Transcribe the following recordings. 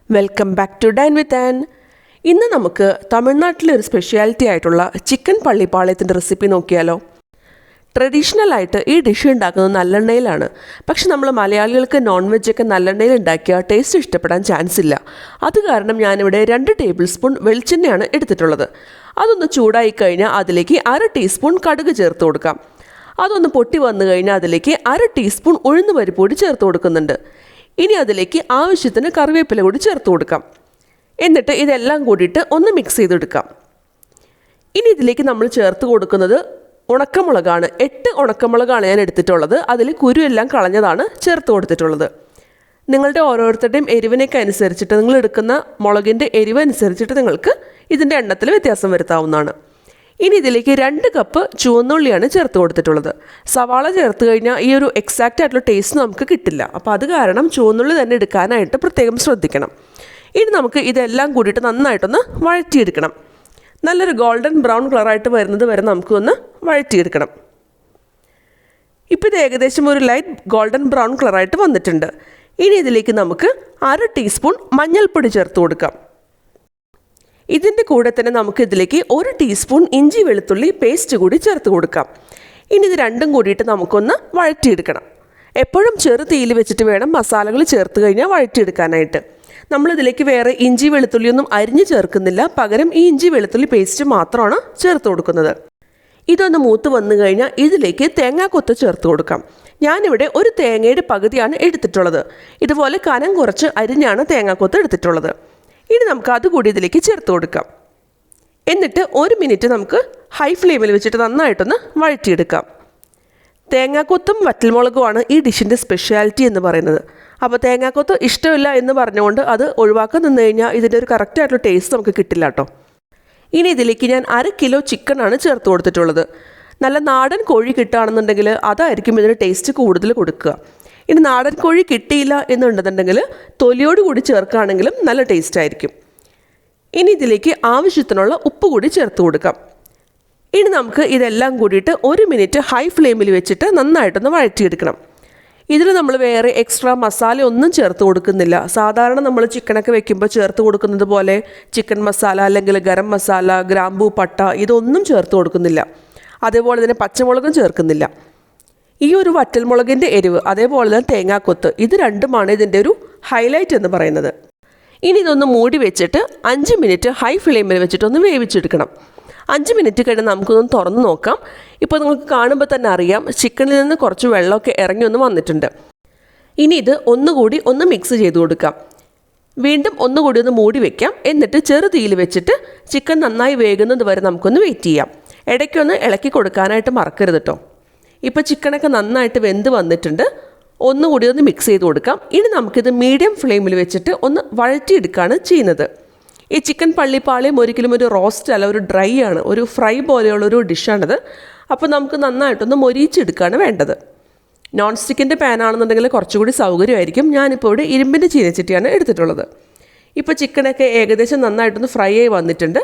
Welcome back to dine with Ann. ഇന്ന് നമുക്ക് തമിഴ്നാട്ടിലെ ഒരു സ്പെഷ്യാലിറ്റി ആയിട്ടുള്ള ചിക്കൻ പള്ളിപ്പാളയത്തിൻ്റെ റെസിപ്പി നോക്കിയാലോ. ട്രഡീഷണലായിട്ട് ഈ ഡിഷ് ഉണ്ടാക്കുന്നത് നല്ലെണ്ണയിലാണ്. പക്ഷെ നമ്മൾ മലയാളികൾക്ക് നോൺ വെജൊക്കെ നല്ലെണ്ണയിൽ ഉണ്ടാക്കിയാൽ ടേസ്റ്റ് ഇഷ്ടപ്പെടാൻ ചാൻസ് ഇല്ല. അത് കാരണം ഞാനിവിടെ 2 ടേബിൾ സ്പൂൺ വെളിച്ചെണ്ണയാണ് എടുത്തിട്ടുള്ളത്. അതൊന്ന് ചൂടായി കഴിഞ്ഞാൽ അതിലേക്ക് 1/2 ടീസ്പൂൺ കടുക് ചേർത്ത് കൊടുക്കാം. അതൊന്ന് പൊട്ടി വന്നു കഴിഞ്ഞാൽ അതിലേക്ക് 1/2 ടീസ്പൂൺ ഉഴുന്ന് പരിപ്പൊടി ചേർത്ത് കൊടുക്കുന്നുണ്ട്. ഇനി അതിലേക്ക് ആവശ്യത്തിന് കറിവേപ്പില കൂടി ചേർത്ത് കൊടുക്കാം. എന്നിട്ട് ഇതെല്ലാം കൂടിയിട്ട് ഒന്ന് മിക്സ് ചെയ്തെടുക്കാം. ഇനി ഇതിലേക്ക് നമ്മൾ ചേർത്ത് കൊടുക്കുന്നത് ഉണക്കമുളകാണ്. 8 ഉണക്കമുളകാണ് ഞാൻ എടുത്തിട്ടുള്ളത്. അതിൽ കുരു എല്ലാം കളഞ്ഞതാണ് ചേർത്ത് കൊടുത്തിട്ടുള്ളത്. നിങ്ങളുടെ ഓരോരുത്തരുടെയും എരിവിനൊക്കെ അനുസരിച്ചിട്ട് നിങ്ങൾ എടുക്കുന്ന മുളകിൻ്റെ എരിവ് അനുസരിച്ചിട്ട് നിങ്ങൾക്ക് ഇതിൻ്റെ എണ്ണത്തിൽ വ്യത്യാസം വരുത്താവുന്നതാണ്. ഇനി ഇതിലേക്ക് 2 കപ്പ് ചുവന്നുള്ളിയാണ് ചേർത്ത് കൊടുത്തിട്ടുള്ളത്. സവാള ചേർത്ത് കഴിഞ്ഞാൽ ഈ ഒരു എക്സാക്റ്റ് ആയിട്ടുള്ള ടേസ്റ്റ് നമുക്ക് കിട്ടില്ല. അപ്പോൾ അത് കാരണം ചുവന്നുള്ളി തന്നെ എടുക്കാനായിട്ട് പ്രത്യേകം ശ്രദ്ധിക്കണം. ഇനി നമുക്ക് ഇതെല്ലാം കൂടിയിട്ട് നന്നായിട്ടൊന്ന് വഴറ്റിയെടുക്കണം. നല്ലൊരു ഗോൾഡൻ ബ്രൗൺ കളറായിട്ട് വരുന്നത് വരെ നമുക്കൊന്ന് വഴറ്റിയെടുക്കണം. ഇപ്പോൾ ഇത് ഏകദേശം ഒരു ലൈറ്റ് ഗോൾഡൻ ബ്രൗൺ കളറായിട്ട് വന്നിട്ടുണ്ട്. ഇനി ഇതിലേക്ക് നമുക്ക് 1/2 ടീസ്പൂൺ മഞ്ഞൾപ്പൊടി ചേർത്ത് കൊടുക്കാം. ഇതിൻ്റെ കൂടെ തന്നെ നമുക്ക് ഇതിലേക്ക് 1 ടീസ്പൂൺ ഇഞ്ചി വെളുത്തുള്ളി പേസ്റ്റ് കൂടി ചേർത്ത് കൊടുക്കാം. ഇനി ഇത് രണ്ടും കൂടിയിട്ട് നമുക്കൊന്ന് വഴറ്റിയെടുക്കണം. എപ്പോഴും ചെറു തീയിൽ വെച്ചിട്ട് വേണം മസാലകൾ ചേർത്ത് കഴിഞ്ഞാൽ വഴറ്റിയെടുക്കാനായിട്ട്. നമ്മളിതിലേക്ക് വേറെ ഇഞ്ചി വെളുത്തുള്ളിയൊന്നും അരിഞ്ഞ് ചേർക്കുന്നില്ല. പകരം ഈ ഇഞ്ചി വെളുത്തുള്ളി പേസ്റ്റ് മാത്രമാണ് ചേർത്ത് കൊടുക്കുന്നത്. ഇതൊന്ന് മൂത്ത് വന്നു കഴിഞ്ഞാൽ ഇതിലേക്ക് തേങ്ങാക്കൊത്ത് ചേർത്ത് കൊടുക്കാം. ഞാനിവിടെ ഒരു തേങ്ങയുടെ പകുതിയാണ് എടുത്തിട്ടുള്ളത്. ഇതുപോലെ കനം കുറച്ച് അരിഞ്ഞാണ് തേങ്ങാക്കൊത്ത് എടുത്തിട്ടുള്ളത്. ഇനി നമുക്ക് അതുകൂടി ഇതിലേക്ക് ചേർത്ത് കൊടുക്കാം. എന്നിട്ട് 1 മിനിറ്റ് നമുക്ക് ഹൈ ഫ്ലെയിമിൽ വെച്ചിട്ട് നന്നായിട്ടൊന്ന് വഴറ്റിയെടുക്കാം. തേങ്ങാക്കൊത്തും വറ്റൽമുളകുമാണ് ഈ ഡിഷിൻ്റെ സ്പെഷ്യാലിറ്റി എന്ന് പറയുന്നത്. അപ്പോൾ തേങ്ങാക്കൊത്ത് ഇഷ്ടമില്ല എന്ന് പറഞ്ഞുകൊണ്ട് അത് ഒഴിവാക്കാൻ നിന്ന് കഴിഞ്ഞാൽ ഇതിൻ്റെ ഒരു കറക്റ്റായിട്ടുള്ള ടേസ്റ്റ് നമുക്ക് കിട്ടില്ല കേട്ടോ. ഇനി ഇതിലേക്ക് ഞാൻ 1/2 കിലോ ചിക്കനാണ് ചേർത്ത് കൊടുത്തിട്ടുള്ളത്. നല്ല നാടൻ കോഴി കിട്ടുകയാണെന്നുണ്ടെങ്കിൽ അതായിരിക്കും ഇതിന് ടേസ്റ്റ് കൂടുതൽ കൊടുക്കുക. ഇനി നാടൻ കോഴി കിട്ടിയില്ല എന്നുണ്ടെന്നുണ്ടെങ്കിൽ തൊലിയോട് കൂടി ചേർക്കുകയാണെങ്കിലും നല്ല ടേസ്റ്റ് ആയിരിക്കും. ഇനി ഇതിലേക്ക് ആവശ്യത്തിനുള്ള ഉപ്പ് കൂടി ചേർത്ത് കൊടുക്കാം. ഇനി നമുക്ക് ഇതെല്ലാം കൂടിയിട്ട് 1 മിനിറ്റ് ഹൈ ഫ്ലെയിമിൽ വെച്ചിട്ട് നന്നായിട്ടൊന്ന് വഴറ്റിയെടുക്കണം. ഇതിൽ നമ്മൾ വേറെ എക്സ്ട്രാ മസാല ഒന്നും ചേർത്ത് കൊടുക്കുന്നില്ല. സാധാരണ നമ്മൾ ചിക്കനൊക്കെ വെക്കുമ്പോൾ ചേർത്ത് കൊടുക്കുന്നത് പോലെ ചിക്കൻ മസാല അല്ലെങ്കിൽ ഗരം മസാല, ഗ്രാമ്പൂ, പട്ട ഇതൊന്നും ചേർത്ത് കൊടുക്കുന്നില്ല. അതേപോലെ തന്നെ പച്ചമുളകും ചേർക്കുന്നില്ല. ഈ ഒരു വറ്റൽമുളകിൻ്റെ എരിവ് അതേപോലെ തന്നെ തേങ്ങാക്കൊത്ത് ഇത് രണ്ടുമാണ് ഇതിൻ്റെ ഒരു ഹൈലൈറ്റ് എന്ന് പറയുന്നത്. ഇനി ഇതൊന്ന് മൂടി വെച്ചിട്ട് 5 മിനിറ്റ് ഹൈ ഫ്ലെയിമിൽ വെച്ചിട്ടൊന്ന് വേവിച്ചെടുക്കണം. 5 മിനിറ്റ് കഴിഞ്ഞ് നമുക്കൊന്ന് തുറന്ന് നോക്കാം. ഇപ്പോൾ നിങ്ങൾക്ക് കാണുമ്പോൾ തന്നെ അറിയാം ചിക്കനിൽ നിന്ന് കുറച്ച് വെള്ളമൊക്കെ ഇറങ്ങി ഒന്ന് വന്നിട്ടുണ്ട്. ഇനി ഇത് ഒന്നുകൂടി ഒന്ന് മിക്സ് ചെയ്ത് കൊടുക്കാം. വീണ്ടും ഒന്നുകൂടി ഒന്ന് മൂടി വയ്ക്കാം. എന്നിട്ട് ചെറു തീയിൽ വെച്ചിട്ട് ചിക്കൻ നന്നായി വേകുന്നത് വരെ നമുക്കൊന്ന് വെയിറ്റ് ചെയ്യാം. ഇടയ്ക്കൊന്ന് ഇളക്കി കൊടുക്കാനായിട്ട് മറക്കരുത് കേട്ടോ. ഇപ്പോൾ ചിക്കനൊക്കെ നന്നായിട്ട് വെന്ത് വന്നിട്ടുണ്ട്. ഒന്നുകൂടി ഒന്ന് മിക്സ് ചെയ്ത് കൊടുക്കാം. ഇനി നമുക്കിത് മീഡിയം ഫ്ലെയിമിൽ വെച്ചിട്ട് ഒന്ന് വഴറ്റിയെടുക്കുകയാണ് ചെയ്യുന്നത്. ഈ ചിക്കൻ പള്ളിപ്പാളയം ഒരിക്കലും ഒരു റോസ്റ്റ് അല്ല, ഒരു ഡ്രൈ ആണ്, ഒരു ഫ്രൈ പോലെയുള്ളൊരു ഡിഷാണിത്. അപ്പോൾ നമുക്ക് നന്നായിട്ടൊന്ന് മൊരിയിച്ചെടുക്കുകയാണ് വേണ്ടത്. നോൺ സ്റ്റിക്കിൻ്റെ പാനാണെന്നുണ്ടെങ്കിൽ കുറച്ചുകൂടി സൗകര്യമായിരിക്കും. ഞാനിപ്പോൾ ഇവിടെ ഇരുമ്പിൻ്റെ ചീനച്ചട്ടിയാണ് എടുത്തിട്ടുള്ളത്. ഇപ്പോൾ ചിക്കനൊക്കെ ഏകദേശം നന്നായിട്ടൊന്ന് ഫ്രൈ ആയി വന്നിട്ടുണ്ട്.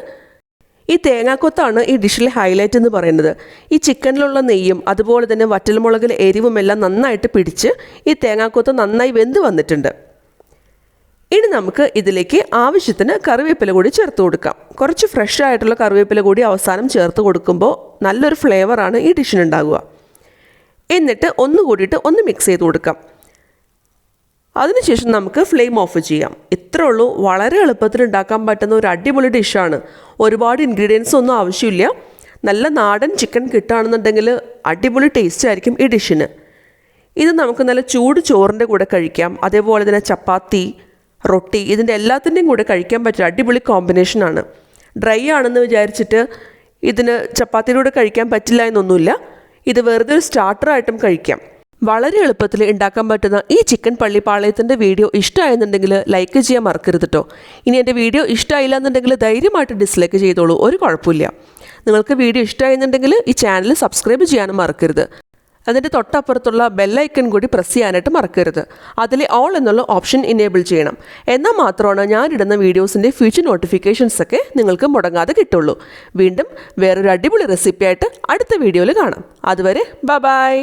ഈ തേങ്ങാക്കൊത്താണ് ഈ ഡിഷിലെ ഹൈലൈറ്റ് എന്ന് പറയുന്നത്. ഈ ചിക്കനിലുള്ള നെയ്യും അതുപോലെ തന്നെ വറ്റൽമുളകിലെ എരിവും എല്ലാം നന്നായിട്ട് പിടിച്ച് ഈ തേങ്ങാക്കൊത്ത് നന്നായി വെന്ത് വന്നിട്ടുണ്ട്. ഇനി നമുക്ക് ഇതിലേക്ക് ആവശ്യത്തിന് കറിവേപ്പില കൂടി ചേർത്ത് കൊടുക്കാം. കുറച്ച് ഫ്രഷ് ആയിട്ടുള്ള കറിവേപ്പില കൂടി അവസാനം ചേർത്ത് കൊടുക്കുമ്പോൾ നല്ലൊരു ഫ്ലേവറാണ് ഈ ഡിഷിനുണ്ടാകുക. എന്നിട്ട് ഒന്നുകൂടിയിട്ട് ഒന്ന് മിക്സ് ചെയ്ത് കൊടുക്കാം. അതിനുശേഷം നമുക്ക് ഫ്ലെയിം ഓഫ് ചെയ്യാം. ഇത്രേ ഉള്ളൂ. വളരെ എളുപ്പത്തിൽ ഉണ്ടാക്കാൻ പറ്റുന്ന ഒരു അടിപൊളി ഡിഷാണ്. ഒരുപാട് ഇൻഗ്രീഡിയൻസ് ഒന്നും ആവശ്യമില്ല. നല്ല നാടൻ ചിക്കൻ കിട്ടുകയാണെന്നുണ്ടെങ്കിൽ അടിപൊളി ടേസ്റ്റ് ആയിരിക്കും ഈ ഡിഷിന്. ഇത് നമുക്ക് നല്ല ചൂട് ചോറിൻ്റെ കൂടെ കഴിക്കാം. അതേപോലെ തന്നെ ചപ്പാത്തി, റൊട്ടി ഇതിൻ്റെ എല്ലാത്തിൻ്റെയും കൂടെ കഴിക്കാൻ പറ്റിയ അടിപൊളി കോമ്പിനേഷനാണ്. ഡ്രൈ ആണെന്ന് വിചാരിച്ചിട്ട് ഇതിന് ചപ്പാത്തിയുടെ കൂടെ കഴിക്കാൻ പറ്റില്ല എന്നൊന്നുമില്ല. ഇത് വെറുതെ ഒരു സ്റ്റാർട്ടറായിട്ടും കഴിക്കാം. വളരെ എളുപ്പത്തിൽ ഉണ്ടാക്കാൻ പറ്റുന്ന ഈ ചിക്കൻ പള്ളിപ്പാളയത്തിൻ്റെ വീഡിയോ ഇഷ്ടമായെന്നുണ്ടെങ്കിൽ ലൈക്ക് ചെയ്യാൻ മറക്കരുത് കേട്ടോ. ഇനി എൻ്റെ വീഡിയോ ഇഷ്ടമായില്ല എന്നുണ്ടെങ്കിൽ ധൈര്യമായിട്ട് ഡിസ്ലൈക്ക് ചെയ്തോളൂ, ഒരു കുഴപ്പമില്ല. നിങ്ങൾക്ക് വീഡിയോ ഇഷ്ടമായെന്നുണ്ടെങ്കിൽ ഈ ചാനൽ സബ്സ്ക്രൈബ് ചെയ്യാനും മറക്കരുത്. അതിൻ്റെ തൊട്ടപ്പുറത്തുള്ള ബെല്ലൈക്കൺ കൂടി പ്രസ് ചെയ്യാനായിട്ട് മറക്കരുത്. അതിൽ ഓൾ എന്നുള്ള ഓപ്ഷൻ ഇനേബിൾ ചെയ്യണം. എന്നാൽ മാത്രമാണ് ഞാനിടുന്ന വീഡിയോസിൻ്റെ ഫ്യൂച്ചർ നോട്ടിഫിക്കേഷൻസൊക്കെ നിങ്ങൾക്ക് മുടങ്ങാതെ കിട്ടുള്ളൂ. വീണ്ടും വേറൊരു അടിപൊളി റെസിപ്പിയായിട്ട് അടുത്ത വീഡിയോയിൽ കാണാം. അതുവരെ ബൈ.